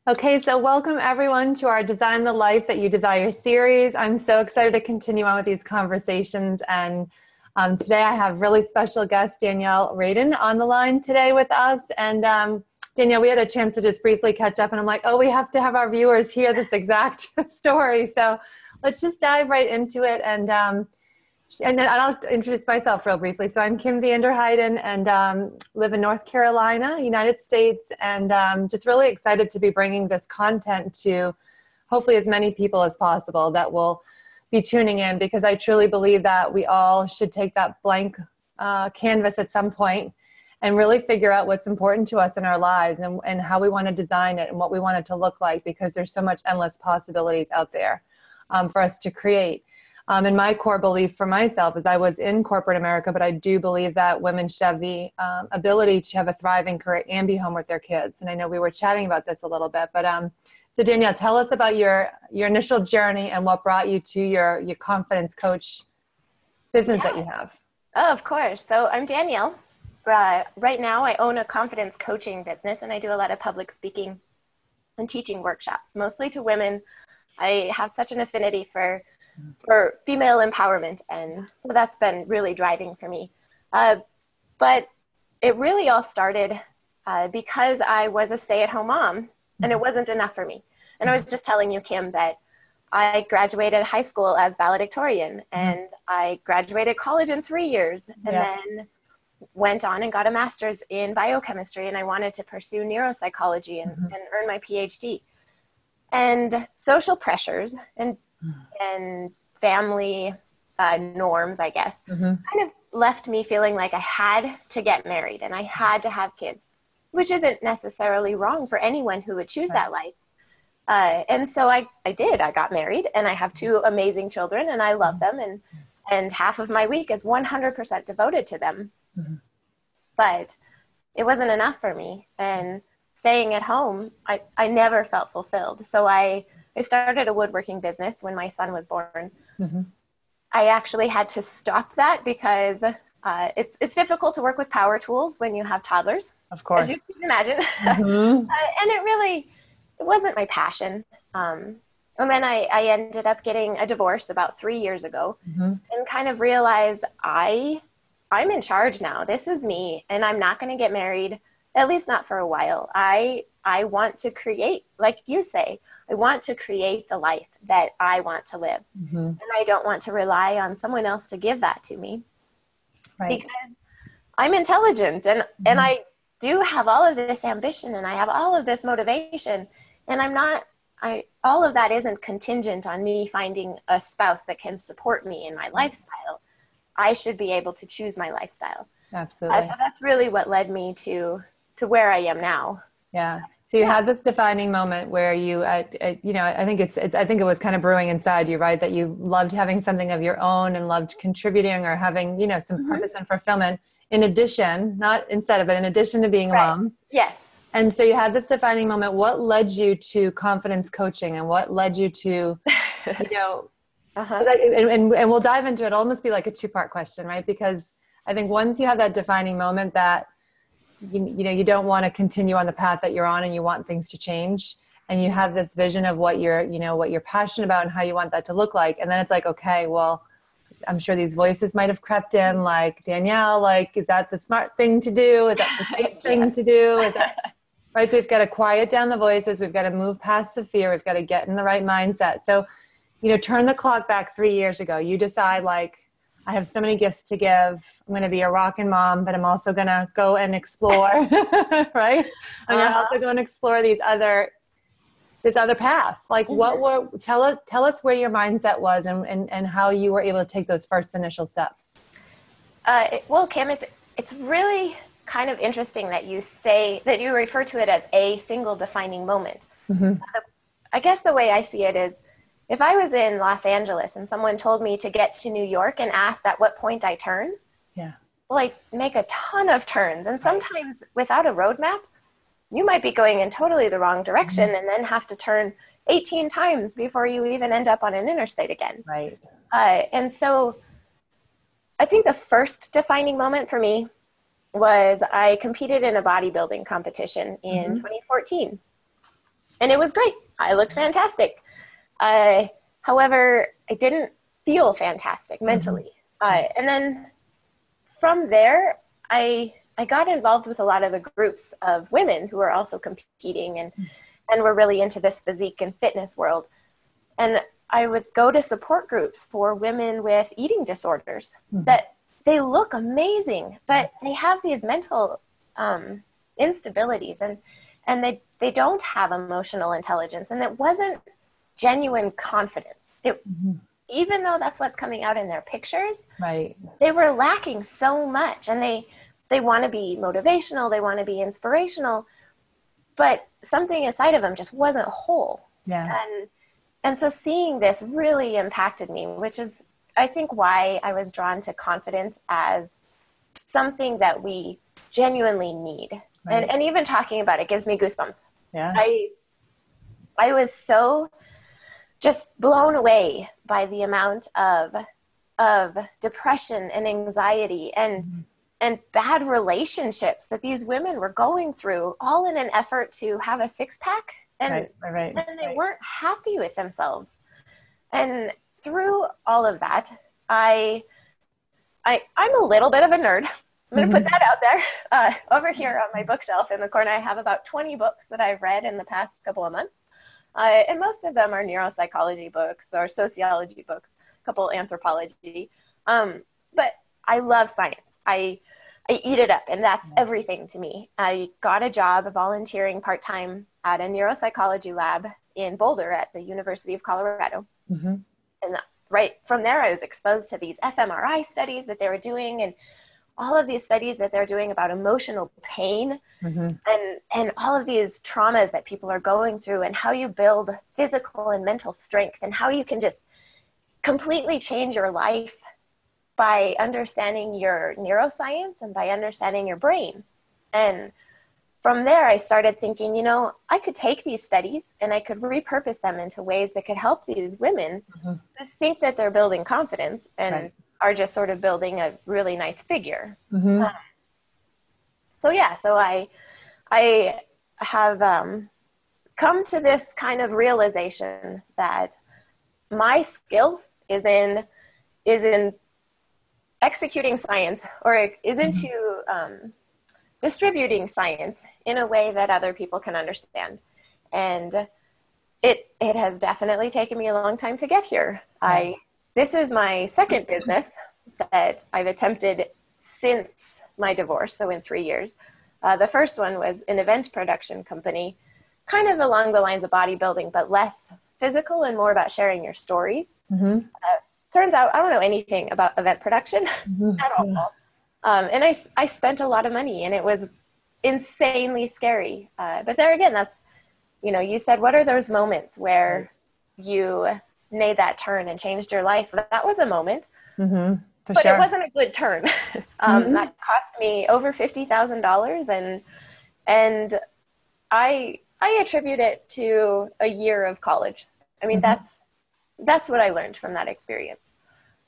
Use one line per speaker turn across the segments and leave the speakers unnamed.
Okay, so welcome everyone to our Design the Life That You Desire series. I'm so excited to continue on with these conversations. And today I have really special guest Danielle Radden on the line today with us. And Danielle, we had a chance to just briefly catch up and I'm like, oh, we have to have our viewers hear this exact story. So let's just dive right into it. And then I'll introduce myself real briefly. So I'm Kim Vanderheiden and live in North Carolina, United States, and just really excited to be bringing this content to hopefully as many people as possible that will be tuning in, because I truly believe that we all should take that blank canvas at some point and really figure out what's important to us in our lives and how we want to design it and what we want it to look like, because there's so much endless possibilities out there for us to create. And my core belief for myself is I was in corporate America, but I do believe that women should have the ability to have a thriving career and be home with their kids. And I know we were chatting about this a little bit, but so Danielle, tell us about your initial journey and what brought you to your confidence coach business that you have.
Oh, of course. So I'm Danielle. Right now I own a confidence coaching business and I do a lot of public speaking and teaching workshops, mostly to women. I have such an affinity for female empowerment, and so that's been really driving for me. But it really all started because I was a stay-at-home mom, and it wasn't enough for me. And I was just telling you, Kim, that I graduated high school as valedictorian, and I graduated college in 3 years, and then went on and got a master's in biochemistry, and I wanted to pursue neuropsychology and earn my PhD. And social pressures and family norms, I guess, kind of left me feeling like I had to get married and I had to have kids, which isn't necessarily wrong for anyone who would choose that life. And so I did. I got married and I have 2 amazing children and I love them. And half of my week is 100% devoted to them. But it wasn't enough for me. And staying at home, I never felt fulfilled. So I started a woodworking business when my son was born. I actually had to stop that because it's difficult to work with power tools when you have toddlers. Of course. As you can imagine. And it wasn't my passion. And then I ended up getting a divorce about 3 years ago and kind of realized I'm in charge now. This is me, and I'm not going to get married, at least not for a while. I want to create, like you say, I want to create the life that I want to live. And I don't want to rely on someone else to give that to me. Right. Because I'm intelligent and I do have all of this ambition and I have all of this motivation. And all of that isn't contingent on me finding a spouse that can support me in my lifestyle. I should be able to choose my lifestyle.
Absolutely.
So that's really what led me to where I am now.
Yeah. So you had this defining moment where you, I think it was kind of brewing inside you, right? That you loved having something of your own and loved contributing or having, some purpose and fulfillment in addition, not instead of it, in addition to being a mom.
Yes.
And so you had this defining moment. What led you to confidence coaching and what led you to, and we'll dive into it. It'll almost be like a 2-part question, right? Because I think once you have that defining moment that you don't want to continue on the path that you're on and you want things to change and you have this vision of what you're passionate about and how you want that to look like. And then it's like, okay, well, I'm sure these voices might've crept in like, Danielle, like, is that the smart thing to do? Is that the safe thing to do? Is that right? So we've got to quiet down the voices. We've got to move past the fear. We've got to get in the right mindset. So, turn the clock back 3 years ago. You decide like, I have so many gifts to give. I'm going to be a rockin' mom, but I'm also going to go and explore, right? I'm going to also go and explore this other path. Like tell us where your mindset was and how you were able to take those first initial steps.
Well, Kim, it's really kind of interesting that you say that you refer to it as a single defining moment. I guess the way I see it is, if I was in Los Angeles and someone told me to get to New York and asked at what point I turn, well, I make a ton of turns. And sometimes without a roadmap, you might be going in totally the wrong direction and then have to turn 18 times before you even end up on an interstate again.
Right.
And so I think the first defining moment for me was I competed in a bodybuilding competition in 2014. And it was great. I looked fantastic. However, I didn't feel fantastic mentally. And then from there, I got involved with a lot of the groups of women who were also competing and were really into this physique and fitness world. And I would go to support groups for women with eating disorders that they look amazing, but they have these mental instabilities and they don't have emotional intelligence. And it wasn't genuine confidence. Even though that's what's coming out in their pictures,
right? They
were lacking so much, and they want to be motivational, they want to be inspirational, but something inside of them just wasn't whole.
Yeah.
And so seeing this really impacted me, which is, I think, why I was drawn to confidence as something that we genuinely need. Right. And even talking about it gives me goosebumps.
Yeah.
I was so just blown away by the amount of depression and anxiety and bad relationships that these women were going through, all in an effort to have a six-pack. And they weren't happy with themselves. And through all of that, I'm a little bit of a nerd. I'm going to put that out there. Over here on my bookshelf in the corner, I have about 20 books that I've read in the past couple of months. And most of them are neuropsychology books or sociology books, a couple anthropology. But I love science. I eat it up, and that's everything to me. I got a job volunteering part-time at a neuropsychology lab in Boulder at the University of Colorado. And right from there, I was exposed to these fMRI studies that they were doing, and all of these studies that they're doing about emotional pain and all of these traumas that people are going through, and how you build physical and mental strength, and how you can just completely change your life by understanding your neuroscience and by understanding your brain. And from there, I started thinking, I could take these studies and I could repurpose them into ways that could help these women that think that they're building confidence and are just sort of building a really nice figure. So I have come to this kind of realization that my skill is in executing science, or is into distributing science in a way that other people can understand. And it has definitely taken me a long time to get here. This is my second business that I've attempted since my divorce, so in 3 years. The first one was an event production company, kind of along the lines of bodybuilding, but less physical and more about sharing your stories. Turns out I don't know anything about event production at all. And I spent a lot of money, and it was insanely scary. But there again, that's, you said, what are those moments where you made that turn and changed your life? That was a moment, but it wasn't a good turn. That cost me over $50,000. And I attribute it to a year of college. I mean, that's what I learned from that experience.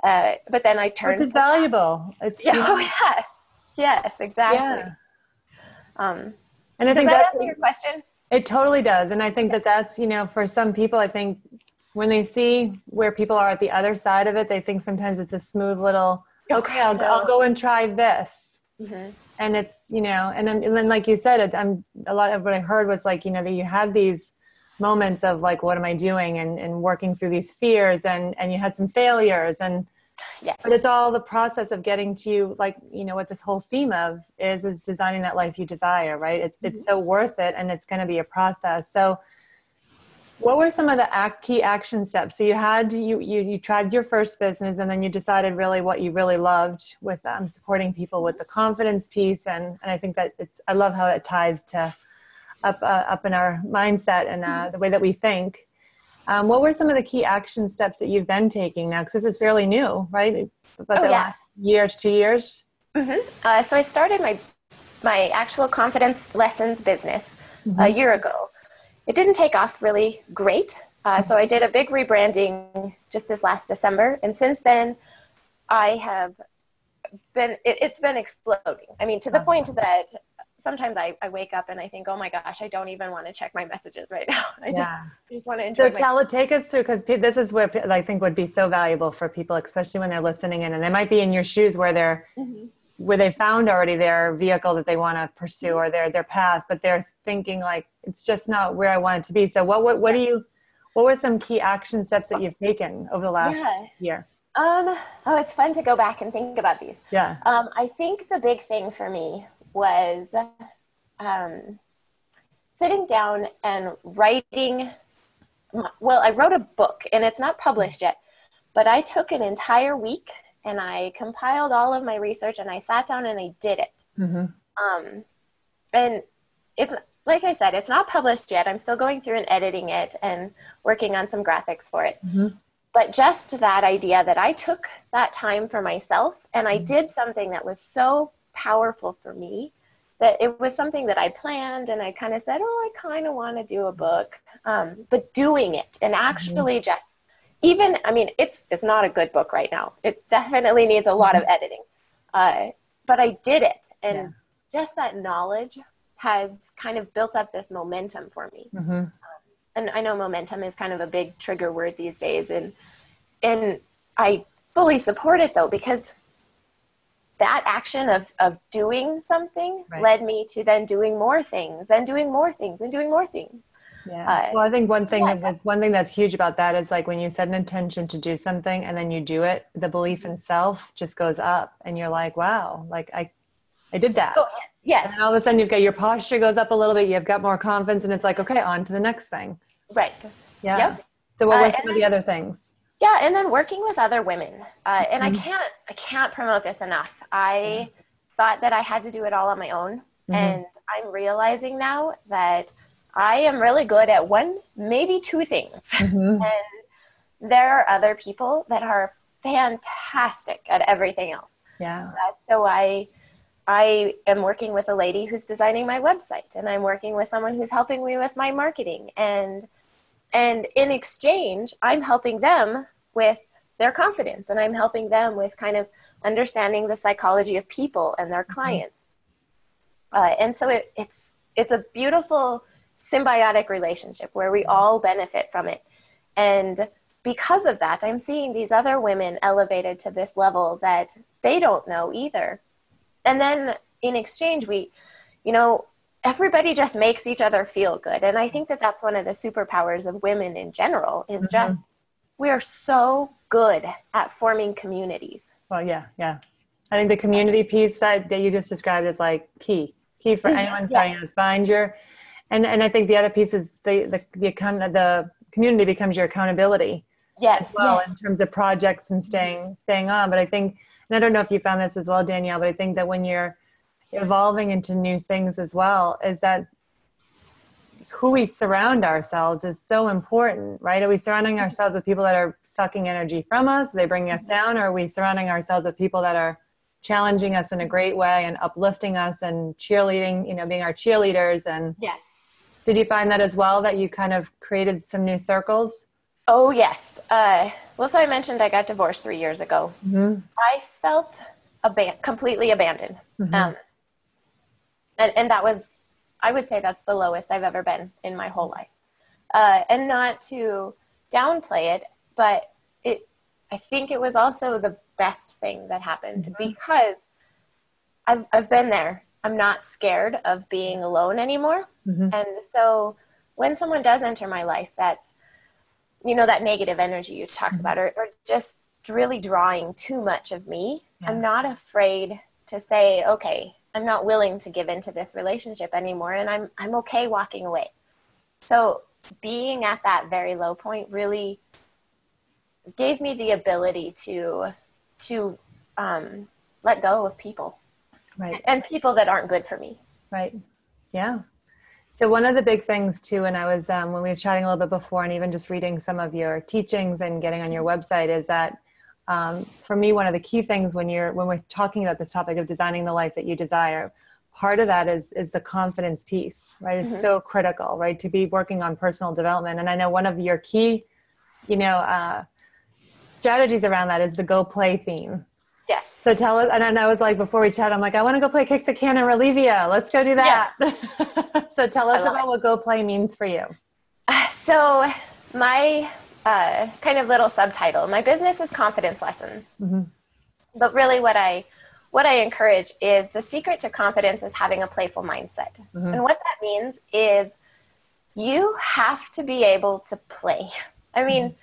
But then I turned.
Which is valuable. It's
Yes, exactly.
And I
think that answer your question?
It totally does. And I think that's, for some people, I think when they see where people are at the other side of it, they think sometimes it's a smooth little, I'll go and try this. And it's, and then like you said, a lot of what I heard was like, that you had these moments of like, what am I doing? And working through these fears, and you had some failures, but it's all the process of getting to, like, what this whole theme of is designing that life you desire, right? It's so worth it, and it's going to be a process. So what were some of the key action steps? So you tried your first business, and then you decided really what you really loved with supporting people with the confidence piece. And I think that I love how that ties to up in our mindset and the way that we think. What were some of the key action steps that you've been taking now? Because this is fairly new, right? About the last year to 2 years.
So I started my actual confidence lessons business a year ago. It didn't take off really great. So I did a big rebranding just this last December. And since then, I have it's been exploding. I mean, to the point that sometimes I wake up and I think, oh my gosh, I don't even want to check my messages right now. I just want to
So
enjoy
take us through, because this is what I think would be so valuable for people, especially when they're listening in, and they might be in your shoes where they're, where they found already their vehicle that they want to pursue or their path, but they're thinking like, it's just not where I want it to be. So what were some key action steps that you've taken over the last year?
It's fun to go back and think about these.
Yeah.
I think the big thing for me was sitting down and writing. Well, I wrote a book and it's not published yet, but I took an entire week and I compiled all of my research and I sat down and I did it. And it's, like I said, it's not published yet. I'm still going through and editing it and working on some graphics for it. But just that idea that I took that time for myself and I did something that was so powerful for me, that it was something that I planned and I kind of said, oh, I kind of want to do a book, but doing it and actually just even, I mean, it's not a good book right now. It definitely needs a lot of editing, but I did it. And just that knowledge has kind of built up this momentum for me. And I know momentum is kind of a big trigger word these days. And I fully support it though, because that action of doing something led me to then doing more things and doing more things and doing more things.
Yeah. Well, I think one thing that's huge about that is like when you set an intention to do something and then you do it, the belief in self just goes up and you're like, wow, like I did that.
Oh, yes.
And all of a sudden you've got your posture goes up a little bit. You've got more confidence and it's like, okay, on to the next thing.
Right.
Yeah.
Yep.
So what were some of the other things?
Yeah. And then working with other women. And I can't promote this enough. I thought that I had to do it all on my own. And I'm realizing now that I am really good at one, maybe two things. And there are other people that are fantastic at everything else.
Yeah.
So I am working with a lady who's designing my website, and I'm working with someone who's helping me with my marketing. And in exchange, I'm helping them with their confidence, and I'm helping them with kind of understanding the psychology of people and their clients. And so it's a beautiful symbiotic relationship where we all benefit from it. And because of that, I'm seeing these other women elevated to this level that they don't know either. And then in exchange, everybody just makes each other feel good. And I think that that's one of the superpowers of women in general is just, we are so good at forming communities.
Well, yeah. I think the community piece that you just described is like key for anyone starting to find your, and I think the other piece is the community becomes your accountability.
Yes.
As well, in terms of projects and staying on. But I think, and I don't know if you found this as well, Danielle, but I think that when you're evolving into new things as well, is that who we surround ourselves is so important, right? Are we surrounding ourselves with people that are sucking energy from us? Are they bringing us down? Or are we surrounding ourselves with people that are challenging us in a great way and uplifting us and cheerleading, being our cheerleaders? And did you find that as well, that you kind of created some new circles?
Oh, yes. So I mentioned I got divorced 3 years ago. I felt completely abandoned. And that was, I would say that's the lowest I've ever been in my whole life. And not to downplay it, but I think it was also the best thing that happened because I've been there. I'm not scared of being alone anymore. And so when someone does enter my life, that's, that negative energy you talked about, or just really drawing too much of me, I'm not afraid to say, okay, I'm not willing to give into this relationship anymore. And I'm okay walking away. So being at that very low point really gave me the ability to let go of people.
Right.
And people that aren't good for me.
Right. Yeah. So one of the big things too, and I was, when we were chatting a little bit before and even just reading some of your teachings and getting on your website, is that for me, one of the key things when we're talking about this topic of designing the life that you desire, part of that is the confidence piece, right? It's so critical, right? To be working on personal development. And I know one of your key, strategies around that is the go play theme.
Yes.
So tell us, and I was like, before we chat, I'm like, I want to go play kick the can in Relivia. Let's go do that. Yeah. So tell us about what go play means for you.
So my kind of little subtitle, my business is confidence lessons. Mm-hmm. But really what I encourage is the secret to confidence is having a playful mindset. Mm-hmm. And what that means is you have to be able to play. I mean,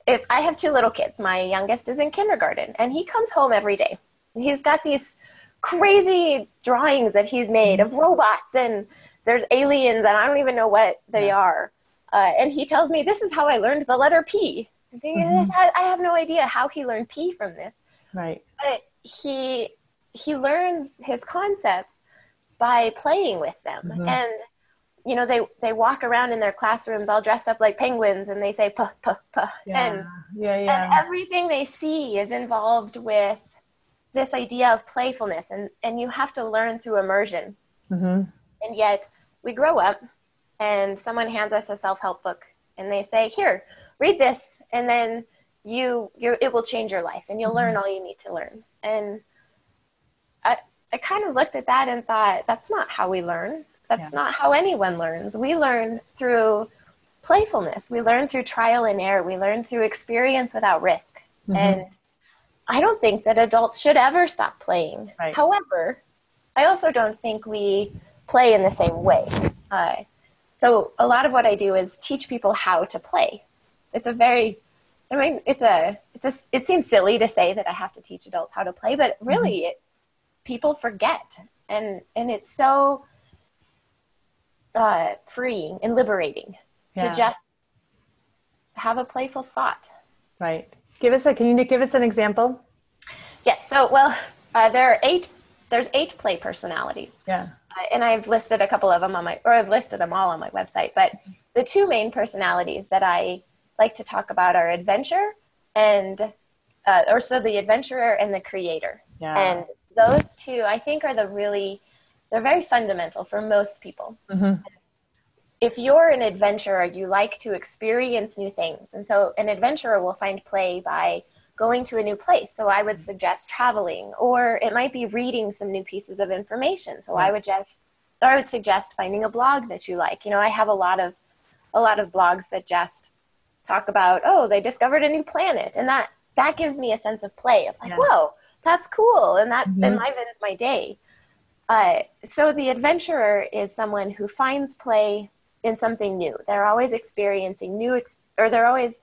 if I have 2 little kids, my youngest is in kindergarten and he comes home every day. He's got these crazy drawings that he's made of robots and there's aliens and I don't even know what they are. And he tells me, this is how I learned the letter P. I think, I have no idea how he learned P from this.
Right.
But he learns his concepts by playing with them. Mm-hmm. And, you know, they walk around in their classrooms all dressed up like penguins and they say, puh, puh, puh. And everything they see is involved with this idea of playfulness. And you have to learn through immersion. Mm-hmm. And yet we grow up and someone hands us a self-help book and they say, here, read this. And then it will change your life and you'll learn all you need to learn. And I kind of looked at that and thought, that's not how we learn. That's not how anyone learns. We learn through playfulness. We learn through trial and error. We learn through experience without risk. Mm-hmm. And I don't think that adults should ever stop playing. Right. However, I also don't think we play in the same way. So a lot of what I do is teach people how to play. It's a very, I mean, it seems silly to say that I have to teach adults how to play, but really people forget. And it's so freeing and liberating to just have a playful thought.
Right. Can you give us an example?
Yes. So, there's 8 play personalities. Yeah. And I've listed a couple of them I've listed them all on my website, but the 2 main personalities that I like to talk about are adventure and, the adventurer and the creator. Yeah. And those 2, I think, are they're very fundamental for most people. Mm-hmm. If you're an adventurer, you like to experience new things. And so an adventurer will find play by going to a new place. So I would suggest traveling, or it might be reading some new pieces of information. So I would suggest finding a blog that you like. You know, I have a lot of blogs that just talk about, they discovered a new planet. And that gives me a sense of play of like, whoa, that's cool. And that enlivens my day. So the adventurer is someone who finds play in something new. They're always experiencing they're always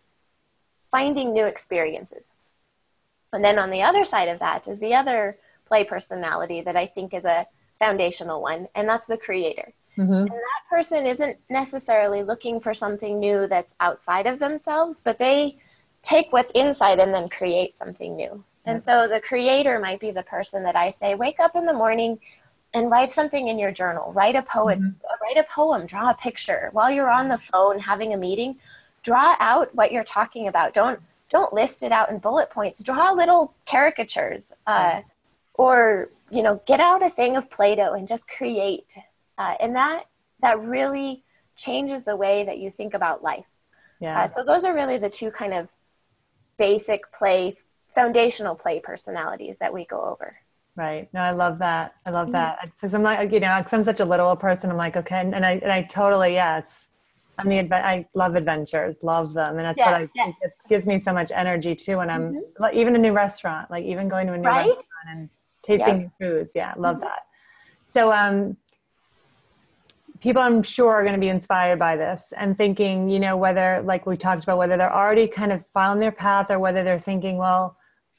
finding new experiences. And then on the other side of that is the other play personality that I think is a foundational one, and that's the creator. Mm-hmm. And that person isn't necessarily looking for something new that's outside of themselves, but they take what's inside and then create something new. And so the creator might be the person that I say, wake up in the morning and write something in your journal, write a poem, draw a picture. While you're on the phone having a meeting, draw out what you're talking about. Don't list it out in bullet points. Draw little caricatures, or, get out a thing of Play-Doh and just create. And that really changes the way that you think about life. Yeah. So those are really the 2 kind of basic foundational play personalities that we go over.
Right. No, I love that. Because I'm like, because I'm such a literal person. I'm like, okay. And I totally, I love adventures, love them. And that's what I think it gives me so much energy too. When I'm like, even a new restaurant, like even going to a new restaurant and tasting new foods. Yeah. Love that. So, people I'm sure are going to be inspired by this and thinking, whether, like we talked about, whether they're already kind of found their path or whether they're thinking, well,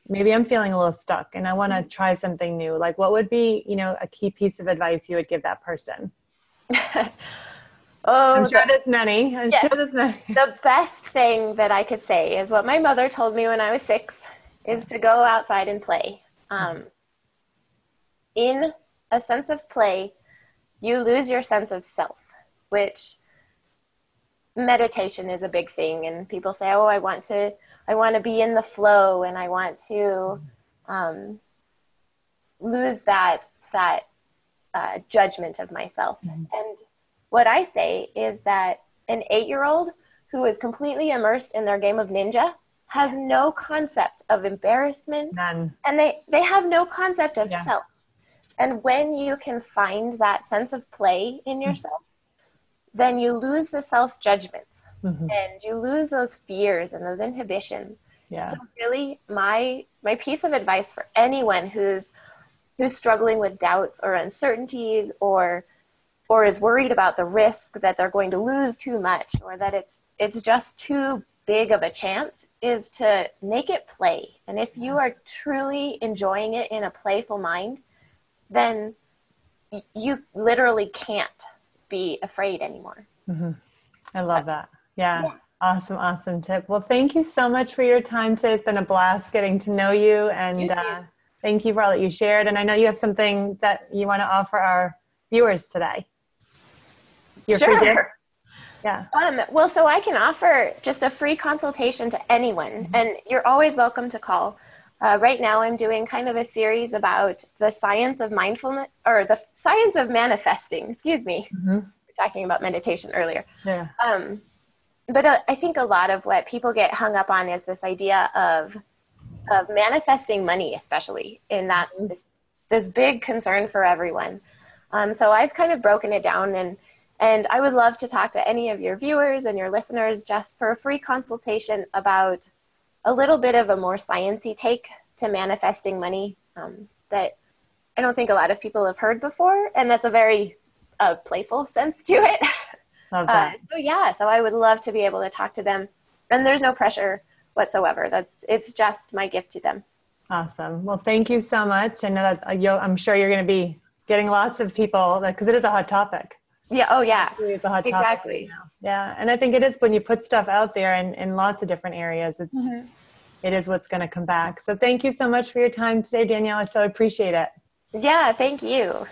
maybe I'm feeling a little stuck and I want to try something new. Like what would be, a key piece of advice you would give that person? I'm sure there's many.
The best thing that I could say is what my mother told me when I was 6 is to go outside and play. In a sense of play, you lose your sense of self, which meditation is a big thing. And people say, I want to be in the flow and I want to lose that judgment of myself. Mm-hmm. And what I say is that an 8-year-old who is completely immersed in their game of Ninja has no concept of embarrassment.
None.
And they have no concept of
Yeah.
self. And when you can find that sense of play in yourself, then you lose the self-judgments and you lose those fears and those inhibitions.
Yeah.
So really my piece of advice for anyone who's struggling with doubts or uncertainties or is worried about the risk that they're going to lose too much or that it's just too big of a chance is to make it play. And if you are truly enjoying it in a playful mind, then you literally can't be afraid anymore.
I love that. Yeah. Awesome tip. Well, thank you so much for your time today. It's been a blast getting to know you, and thank you for all that you shared. And I know you have something that you want to offer our viewers today.
Sure.
Yeah.
Well, so I can offer just a free consultation to anyone, and you're always welcome to call. Right now I'm doing kind of a series about the science of mindfulness, or the science of manifesting, excuse me. We were talking about meditation earlier.
Yeah.
But I think a lot of what people get hung up on is this idea of manifesting money, especially, and that's this big concern for everyone. So I've kind of broken it down, and I would love to talk to any of your viewers and your listeners just for a free consultation about a little bit of a more sciencey take to manifesting money that I don't think a lot of people have heard before, and that's a very playful sense to it.
Love that.
So I would love to be able to talk to them, and there's no pressure whatsoever. It's just my gift to them.
Awesome. Well, thank you so much. I know that I'm sure you're going to be getting lots of people, because it is a hot topic.
Yeah. Oh, yeah.
It's a hot topic.
Exactly.
Yeah. And I think it is when you put stuff out there in lots of different areas, it is what's going to come back. So thank you so much for your time today, Danielle. I so appreciate it.
Yeah. Thank you.